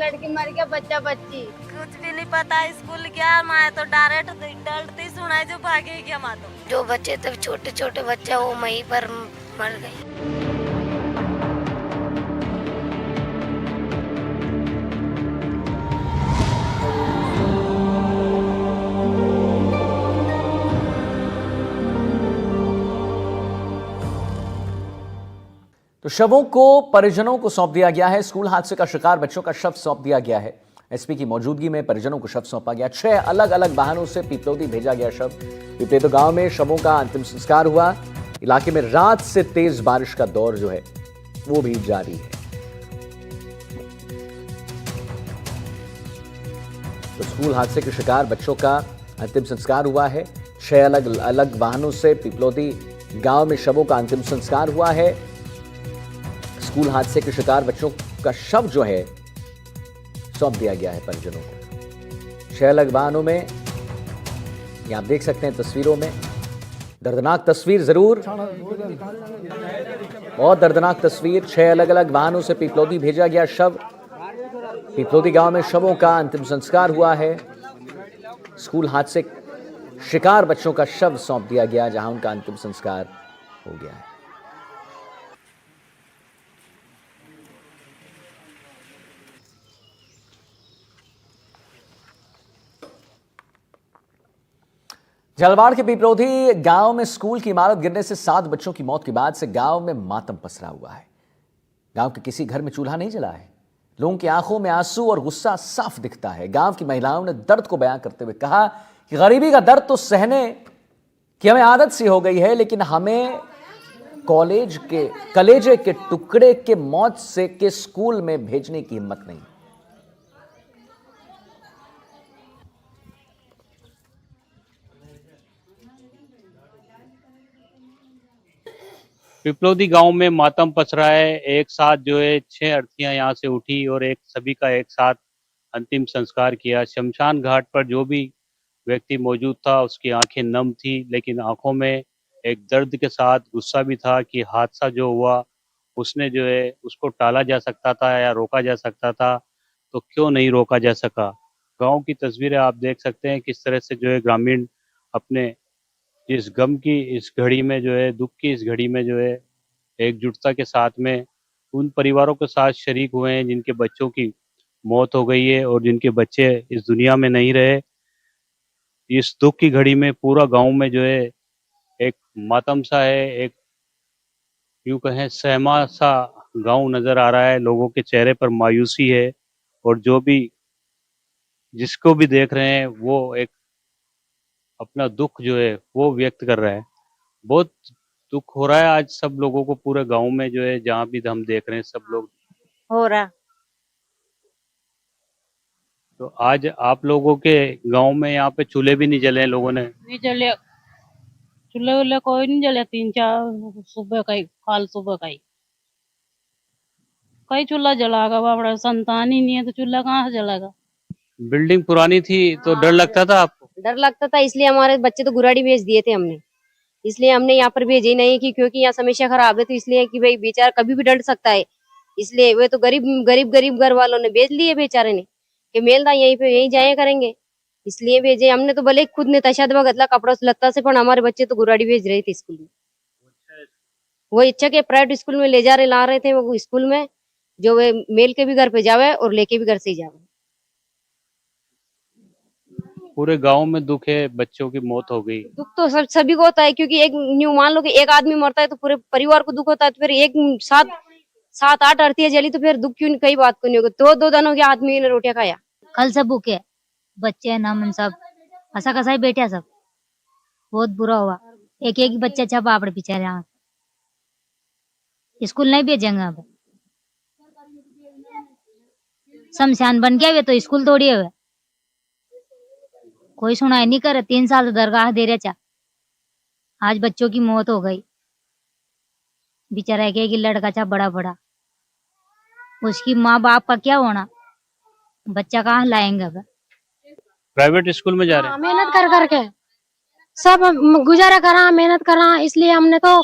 लड़की मर गया, बच्चा बच्ची कुछ भी नहीं पता। स्कूल गया मैं तो डायरेक्ट डरती सुनाई जो भागे गया माँ तो। जो बच्चे तब छोटे छोटे बच्चे वो वहीं पर मर गए। तो शवों को परिजनों को सौंप दिया गया है। स्कूल हादसे का शिकार बच्चों का शव सौंप दिया गया है। एसपी की मौजूदगी में परिजनों को शव सौंपा गया। 6 अलग अलग वाहनों से पीपलोदी भेजा गया शव। पीपलेदो गांव में शवों का अंतिम संस्कार हुआ। इलाके में रात से तेज बारिश का दौर जो है वो भी जारी है। तो स्कूल हादसे के शिकार बच्चों का अंतिम संस्कार हुआ है। 6 अलग अलग वाहनों से पीपलोदी गांव में शवों का अंतिम संस्कार हुआ है। स्कूल हादसे के शिकार बच्चों का शव जो है सौंप दिया गया है परिजनों को। 6 अलग वाहनों में, ये आप देख सकते हैं तस्वीरों में। दर्दनाक तस्वीर जरूर, बहुत दर्दनाक तस्वीर। 6 अलग अलग वाहनों से पीपलोदी भेजा गया शव। पीपलोदी गांव में शवों का अंतिम संस्कार हुआ है। स्कूल हादसे शिकार बच्चों का शव सौंप दिया गया, जहां उनका अंतिम संस्कार हो गया है। जलवाड़ के पीपलोदी गांव में स्कूल की इमारत गिरने से 7 बच्चों की मौत के बाद से गांव में मातम पसरा हुआ है। गांव के किसी घर में चूल्हा नहीं जला है। लोगों की आंखों में आंसू और गुस्सा साफ दिखता है। गांव की महिलाओं ने दर्द को बयां करते हुए कहा कि गरीबी का दर्द तो सहने की हमें आदत सी हो गई है, लेकिन हमें कलेजे के टुकड़े के मौत से के स्कूल में भेजने की हिम्मत नहीं। पिपलोदी गांव में मातम पसरा है। एक साथ जो है 6 अर्थियां यहाँ से उठी और सभी का एक साथ अंतिम संस्कार किया। शमशान घाट पर जो भी व्यक्ति मौजूद था उसकी आंखें नम थी, लेकिन आंखों में एक दर्द के साथ गुस्सा भी था कि हादसा जो हुआ उसने जो है उसको टाला जा सकता था या रोका जा सकता था, तो क्यों नहीं रोका जा सका। गांव की तस्वीरें आप देख सकते हैं किस तरह से जो है ग्रामीण अपने इस गम की इस घड़ी में जो है, दुख की इस घड़ी में जो है एकजुटता के साथ में उन परिवारों के साथ शरीक हुए हैं जिनके बच्चों की मौत हो गई है और जिनके बच्चे इस दुनिया में नहीं रहे। इस दुख की घड़ी में पूरा गांव में जो है एक मातम सा है, एक यूं कहें सहमा सा गांव नजर आ रहा है। लोगों के चेहरे पर मायूसी है और जो भी जिसको भी देख रहे हैं वो एक अपना दुख जो है वो व्यक्त कर रहा है। बहुत दुख हो रहा है आज सब लोगों को, पूरे गांव में जो है जहाँ भी हम देख रहे हैं सब लोग हो रहा। तो आज आप लोगों के गांव में यहाँ पे चूल्हे भी नहीं जले हैं लोगों ने? नहीं जले, चूल्हे वूल्हे कोई नहीं जले। 3-4 सुबह का ही, काल सुबह का ही कई चूल्हा जलागा। बाबड़ा संतान ही नहीं है तो चूल्हा कहाँ से जलागा। बिल्डिंग पुरानी थी तो डर लगता था आपको? डर लगता था, इसलिए हमारे बच्चे तो गुराड़ी भेज दिए थे हमने। इसलिए हमने यहाँ पर भेजे नहीं कि क्योंकि यहाँ समस्या खराब है, तो इसलिए कि भाई बेचारा कभी भी डर सकता है। इसलिए वे तो गरीब घर वालों ने भेज लिए बेचारे ने कि मेलदा यहीं पे यहीं जाया करेंगे, इसलिए भेजे हमने। तो भले खुद ने तशाद बगतला कपड़ा लत्ता से, पर हमारे बच्चे तो गुराड़ी भेज रहे थे स्कूल में। वो इच्छा के प्राइवेट स्कूल में ले जा रहे ला रहे थे वो स्कूल में, जो वे मेल के भी घर पे जावे और लेके भी घर से ही जावे। पूरे गांव में दुख है, बच्चों की मौत हो गई। दुख तो सभी को होता है, क्योंकि एक न्यू मान लो कि एक आदमी मरता है तो पूरे परिवार को दुख होता है। तो फिर एक 7-8 अर्थी जली तो फिर दुख क्यों, कई बात को नहीं होगा। तो 2 दिनों के आदमी ने रोटियां खाया। कल सब भूखे बच्चे नामन सब हंसा कसा ही बैठे सब। बहुत बुरा हुआ। एक बच्चा छा बापड़े बेचारे यहाँ स्कूल नहीं भेजेंगे। अब शमशान बन गया वे तो स्कूल तोड़िए हुए, कोई सुनाई नहीं करे। 3 साल से दरगाह दे रहे चा, आज बच्चों की मौत हो गई। बेचारा एक लड़का था बड़ा, उसकी माँ बाप का क्या होना, बच्चा कहाँ लाएंगे। अब प्राइवेट स्कूल में जा रहे हैं? मेहनत कर करके सब गुजारा करा, मेहनत करा, इसलिए हमने तो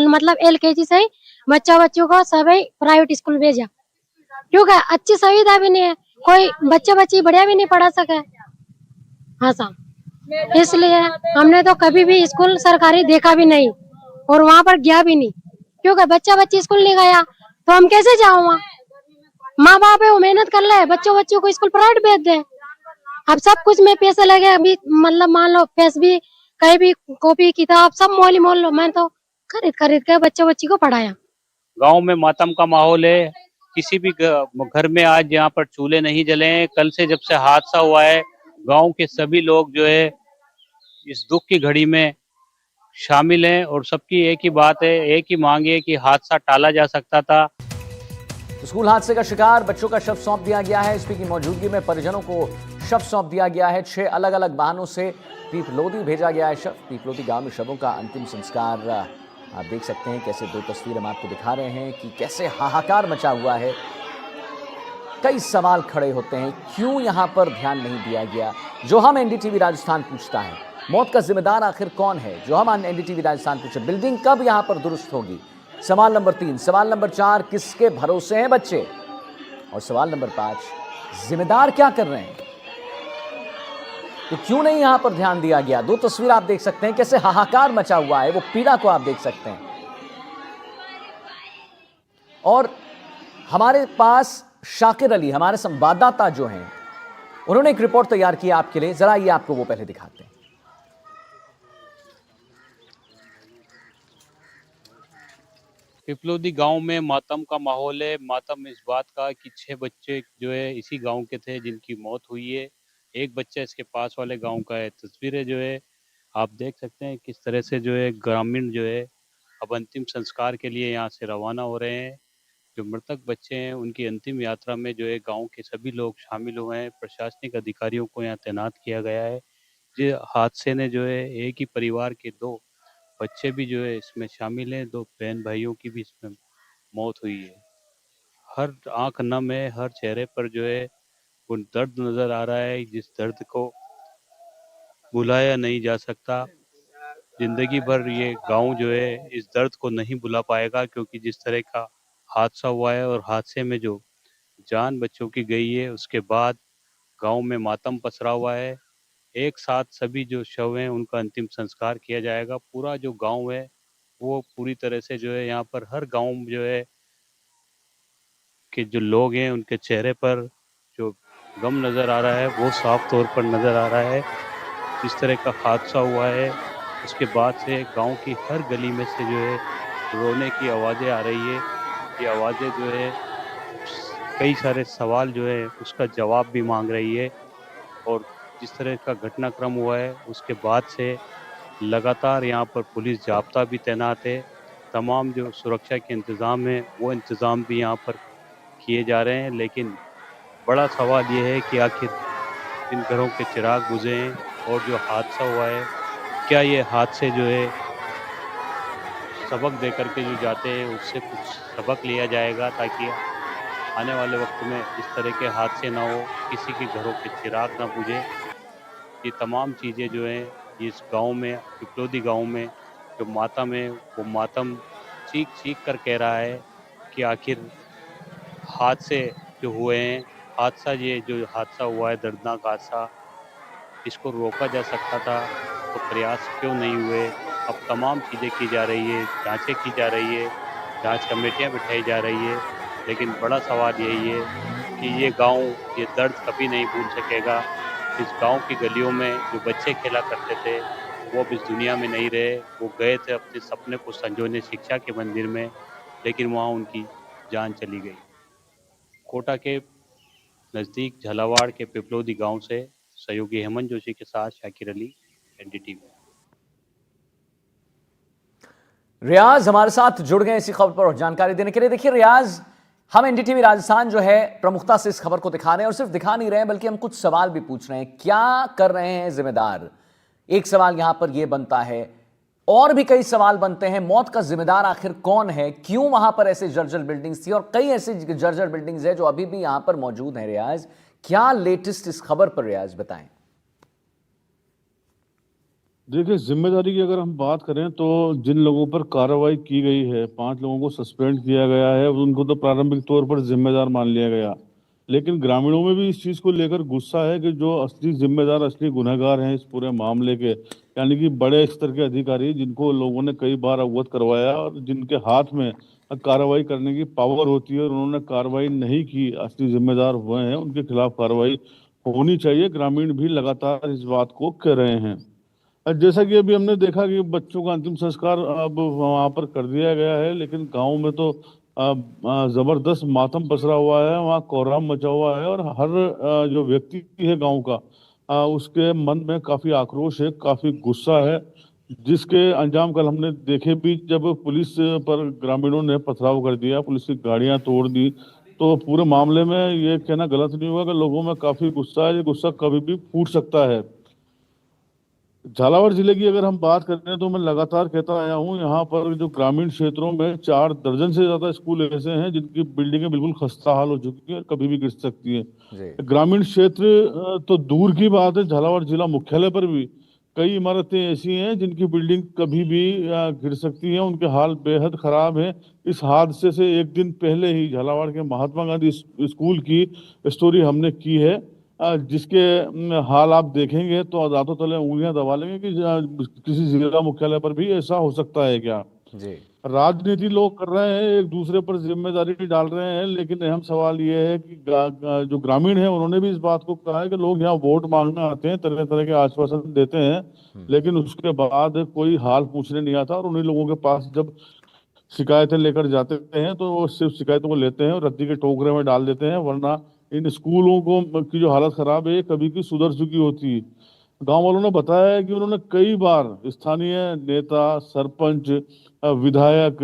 मतलब LKG से ही बच्चों को सब प्राइवेट स्कूल भेजा, क्योंकि अच्छी सुविधा भी नहीं है। कोई बच्चे बच्ची बढ़िया भी नहीं पढ़ा सके। हाँ साहब, इसलिए हमने तो कभी भी स्कूल सरकारी देखा भी नहीं और वहाँ पर गया भी नहीं, क्योंकि बच्चा बच्ची स्कूल नहीं गया तो हम कैसे जाओ वहाँ। माँ बाप है वो मेहनत कर ले, बच्चों को स्कूल प्राइवेट भेज दे। अब सब कुछ में पैसे लगे, अभी मतलब मान लो फीस भी, कहीं भी कॉपी किताब सब मोल लो, मैं तो खरीद के बच्चों बच्ची को पढ़ाया। गांव में मातम का माहौल है। किसी भी घर में आज यहाँ पर चूल्हे नहीं जले हैं। कल से जब से हादसा हुआ है, गांव के सभी लोग जो है इस दुख की घड़ी में शामिल हैं और सबकी एक ही बात है, एक ही मांग है कि हादसा टाला जा सकता था। स्कूल हादसे का शिकार बच्चों का शव सौंप दिया गया है। एसपी की मौजूदगी में परिजनों को शव सौंप दिया गया है। 6 अलग अलग वाहनों से पीपलोदी भेजा गया है शव। पीपलोदी गांव में शवों का अंतिम संस्कार आप देख सकते हैं। कैसे 2 तस्वीरें हम आपको दिखा रहे हैं कि कैसे हाहाकार मचा हुआ है। कई सवाल खड़े होते हैं, क्यों यहां पर ध्यान नहीं दिया गया। जो हम एनडीटीवी राजस्थान पूछता है, मौत का जिम्मेदार आखिर कौन है। जो हम एनडीटीवी राजस्थान पूछे, बिल्डिंग कब यहां पर दुरुस्त होगी। सवाल नंबर 3। सवाल नंबर 4, किसके भरोसे हैं बच्चे। और सवाल नंबर 5, जिम्मेदार क्या कर रहे हैं, तो क्यों नहीं यहां पर ध्यान दिया गया। 2 तस्वीर आप देख सकते हैं, कैसे हाहाकार मचा हुआ है, वो पीड़ा को आप देख सकते हैं। और हमारे पास शाकिर अली, हमारे संवाददाता जो हैं, उन्होंने एक रिपोर्ट तैयार की आपके लिए। जरा ये आपको वो पहले दिखाते हैं। पिपलोदी गांव में मातम का माहौल है। मातम इस बात का कि 6 बच्चे जो है इसी गांव के थे जिनकी मौत हुई है। एक बच्चा इसके पास वाले गांव का है। तस्वीरें जो है आप देख सकते हैं किस तरह से जो है ग्रामीण जो है अब अंतिम संस्कार के लिए यहाँ से रवाना हो रहे हैं। जो मृतक बच्चे हैं उनकी अंतिम यात्रा में जो है गांव के सभी लोग शामिल हुए हैं। प्रशासनिक अधिकारियों को यहाँ तैनात किया गया है। ये हादसे ने जो है एक ही परिवार के 2 बच्चे भी जो है इसमें शामिल हैं। 2 बहन भाइयों की भी इसमें मौत हुई है। हर आंख नम है, हर चेहरे पर जो है वो दर्द नजर आ रहा है, जिस दर्द को भुलाया नहीं जा सकता। जिंदगी भर ये गांव जो है इस दर्द को नहीं भुला पाएगा, क्योंकि जिस तरह का हादसा हुआ है और हादसे में जो जान बच्चों की गई है उसके बाद गांव में मातम पसरा हुआ है। एक साथ सभी जो शव हैं उनका अंतिम संस्कार किया जाएगा। पूरा जो गांव है वो पूरी तरह से जो है यहाँ पर हर गांव जो है के जो लोग हैं उनके चेहरे पर जो गम नज़र आ रहा है वो साफ तौर पर नज़र आ रहा है। जिस तरह का हादसा हुआ है उसके बाद से गांव की हर गली में से जो है रोने की आवाज़ें आ रही है। ये आवाज़ें जो है कई सारे सवाल जो है उसका जवाब भी मांग रही है। और जिस तरह का घटनाक्रम हुआ है उसके बाद से लगातार यहाँ पर पुलिस जाब्ता भी तैनात है। तमाम जो सुरक्षा के इंतज़ाम हैं वो इंतज़ाम भी यहाँ पर किए जा रहे हैं। लेकिन बड़ा सवाल ये है कि आखिर इन घरों के चिराग बुझे हैं और जो हादसा हुआ है क्या ये हादसे जो है सबक दे करके जो जाते हैं उससे कुछ सबक लिया जाएगा, ताकि आने वाले वक्त में इस तरह के हादसे ना हो, किसी के घरों के चिराग ना बुझे। ये तमाम चीज़ें जो हैं इस गांव में, पिपलोदी गांव में जो मातम है वो मातम चीख चीख कर कह रहा है कि आखिर हादसे जो हुए हैं, ये जो हादसा हुआ है दर्दनाक हादसा, इसको रोका जा सकता था तो प्रयास क्यों नहीं हुए। अब तमाम चीज़ें की जा रही है, जांचें की जा रही है, जांच कमेटियां बिठाई जा रही है, लेकिन बड़ा सवाल यही है कि ये गांव ये दर्द कभी नहीं भूल सकेगा। इस गांव की गलियों में जो बच्चे खेला करते थे वो अब इस दुनिया में नहीं रहे। वो गए थे अपने सपने को संजोने शिक्षा के मंदिर में, लेकिन वहाँ उनकी जान चली गई। कोटा के नज़दीक झालावाड़ के पिपलोदी गांव से सहयोगी हेमंत जोशी के साथ शाकिर अली, एनडीटीवी। रियाज हमारे साथ जुड़ गए इसी खबर पर और जानकारी देने के लिए। देखिए रियाज, हम एनडीटीवी राजस्थान जो है प्रमुखता से इस खबर को दिखा रहे हैं और सिर्फ दिखा नहीं रहे हैं बल्कि हम कुछ सवाल भी पूछ रहे हैं। क्या कर रहे हैं जिम्मेदार। एक सवाल यहां पर यह बनता है, और भी कई सवाल बनते हैं। मौत का जिम्मेदार आखिर कौन है, क्यों वहां पर ऐसे जर्जर बिल्डिंग्स थी और कई ऐसी जर्जर बिल्डिंग्स है जो अभी भी यहां पर मौजूद हैं। रियाज, क्या लेटेस्ट इस खबर पर रियाज बताएं। देखिए, जिम्मेदारी की अगर हम बात करें तो जिन लोगों पर कार्रवाई की गई है, 5 लोगों को सस्पेंड किया गया है, उनको तो प्रारंभिक तौर पर जिम्मेदार मान लिया गया। लेकिन ग्रामीणों में भी इस चीज को लेकर गुस्सा है कि जो असली जिम्मेदार, असली गुनहगार हैं इस पूरे मामले के, यानी कि बड़े स्तर के अधिकारी जिनको लोगों ने कई बार अवगत करवाया और जिनके हाथ में कार्रवाई करने की पावर होती है और उन्होंने कार्रवाई नहीं की, असली जिम्मेदार हुए हैं, उनके खिलाफ कार्रवाई होनी चाहिए। ग्रामीण भी लगातार इस बात को कह रहे हैं। जैसा कि अभी हमने देखा कि बच्चों का अंतिम संस्कार अब वहां पर कर दिया गया है, लेकिन गांव में तो जबरदस्त मातम पसरा हुआ है, वहाँ कोहराम मचा हुआ है और हर जो व्यक्ति है गांव का उसके मन में काफी आक्रोश है, काफी गुस्सा है, जिसके अंजाम कल हमने देखे भी। जब पुलिस पर ग्रामीणों ने पथराव कर दिया, पुलिस की गाड़ियां तोड़ दी, तो पूरे मामले में ये कहना गलत नहीं होगा कि लोगों में काफी गुस्सा है। ये गुस्सा कभी भी फूट सकता है। झालावाड़ जिले की अगर हम बात करें तो मैं लगातार कहता आया हूँ, यहाँ पर जो ग्रामीण क्षेत्रों में 4 दर्जन से ज्यादा स्कूल ऐसे हैं जिनकी बिल्डिंगें बिल्कुल खस्ता हाल हो चुकी है, कभी भी गिर सकती है। ग्रामीण क्षेत्र तो दूर की बात है, झालावाड़ जिला मुख्यालय पर भी कई इमारतें ऐसी हैं जिनकी बिल्डिंग कभी भी गिर सकती है, उनके हाल बेहद खराब है। इस हादसे से एक दिन पहले ही झालावाड़ के महात्मा गांधी स्कूल की स्टोरी हमने की है, जिसके हाल आप देखेंगे तो दांतों तले उंगलियां दबा लेंगे कि किसी जिला मुख्यालय पर भी ऐसा हो सकता है क्या। जी। राजनीति लोग कर रहे हैं, एक दूसरे पर जिम्मेदारी डाल रहे हैं, लेकिन अहम सवाल ये है कि जो ग्रामीण है उन्होंने भी इस बात को कहा है कि लोग यहाँ वोट मांगने आते हैं, तरह तरह के आश्वासन देते हैं, लेकिन उसके बाद कोई हाल पूछने नहीं आता और उन्हीं लोगों के पास जब शिकायतें लेकर जाते हैं तो वो सिर्फ शिकायतों को लेते हैं और रद्दी के टोकरे में डाल देते हैं, वरना इन स्कूलों को की जो हालत खराब है कभी की सुधर चुकी होती है। गांव वालों ने बताया है कि उन्होंने कई बार स्थानीय नेता, सरपंच, विधायक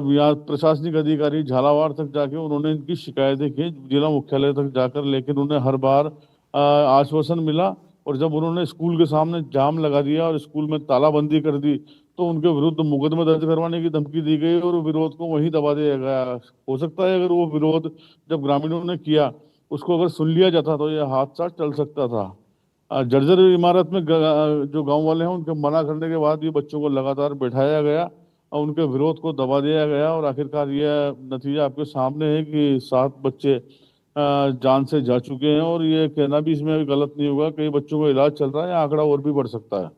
या प्रशासनिक अधिकारी झालावाड़ तक जाके उन्होंने इनकी शिकायतें की, जिला मुख्यालय तक जाकर, लेकिन उन्हें हर बार आश्वासन मिला। और जब उन्होंने स्कूल के सामने जाम लगा दिया और स्कूल में तालाबंदी कर दी तो उनके विरुद्ध मुकदमा दर्ज करवाने की धमकी दी गई और विरोध को वहीं दबा दिया गया। हो सकता है अगर वो विरोध जब ग्रामीणों ने किया उसको अगर सुन लिया जाता तो यह हादसा टल सकता था। जर्जर इमारत में जो गांव वाले हैं उनके मना करने के बाद ये बच्चों को लगातार बैठाया गया और उनके विरोध को दबा दिया गया और आखिरकार यह नतीजा आपके सामने है कि 7 बच्चे जान से जा चुके हैं और ये कहना भी इसमें गलत नहीं होगा, कई बच्चों का इलाज चल रहा है, आंकड़ा और भी बढ़ सकता है।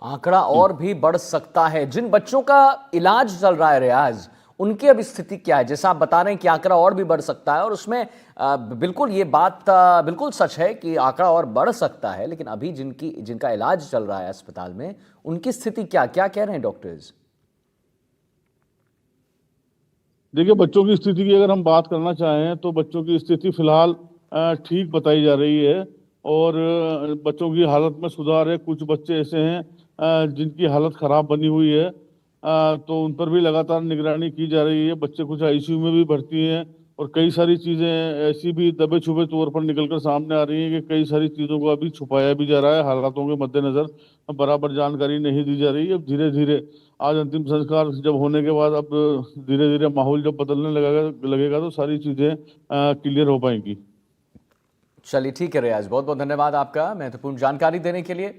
आंकड़ा और भी बढ़ सकता है। जिन बच्चों का इलाज चल रहा है रियाज, उनकी अब स्थिति क्या है? जैसा आप बता रहे हैं कि आंकड़ा और भी बढ़ सकता है और उसमें बिल्कुल ये बात बिल्कुल सच है कि आंकड़ा और बढ़ सकता है, लेकिन अभी जिनका इलाज चल रहा है अस्पताल में, उनकी स्थिति क्या कह रहे हैं डॉक्टर्स? देखिए, बच्चों की स्थिति की अगर हम बात करना चाहें तो बच्चों की स्थिति फिलहाल ठीक बताई जा रही है और बच्चों की हालत में सुधार है। कुछ बच्चे ऐसे हैं जिनकी हालत खराब बनी हुई है, तो उन पर भी लगातार निगरानी की जा रही है। बच्चे कुछ आईसीयू में भी भर्ती हैं और कई सारी चीज़ें ऐसी भी दबे छुपे तौर पर निकलकर सामने आ रही हैं कि कई सारी चीज़ों को अभी छुपाया भी जा रहा है। हालातों के मद्देनज़र बराबर जानकारी नहीं दी जा रही है। अब धीरे धीरे आज अंतिम संस्कार जब होने के बाद अब धीरे धीरे माहौल जब बदलने लगेगा तो सारी चीज़ें क्लियर हो पाएंगी। चलिए ठीक है रियाज, बहुत बहुत धन्यवाद आपका महत्वपूर्ण जानकारी देने के लिए।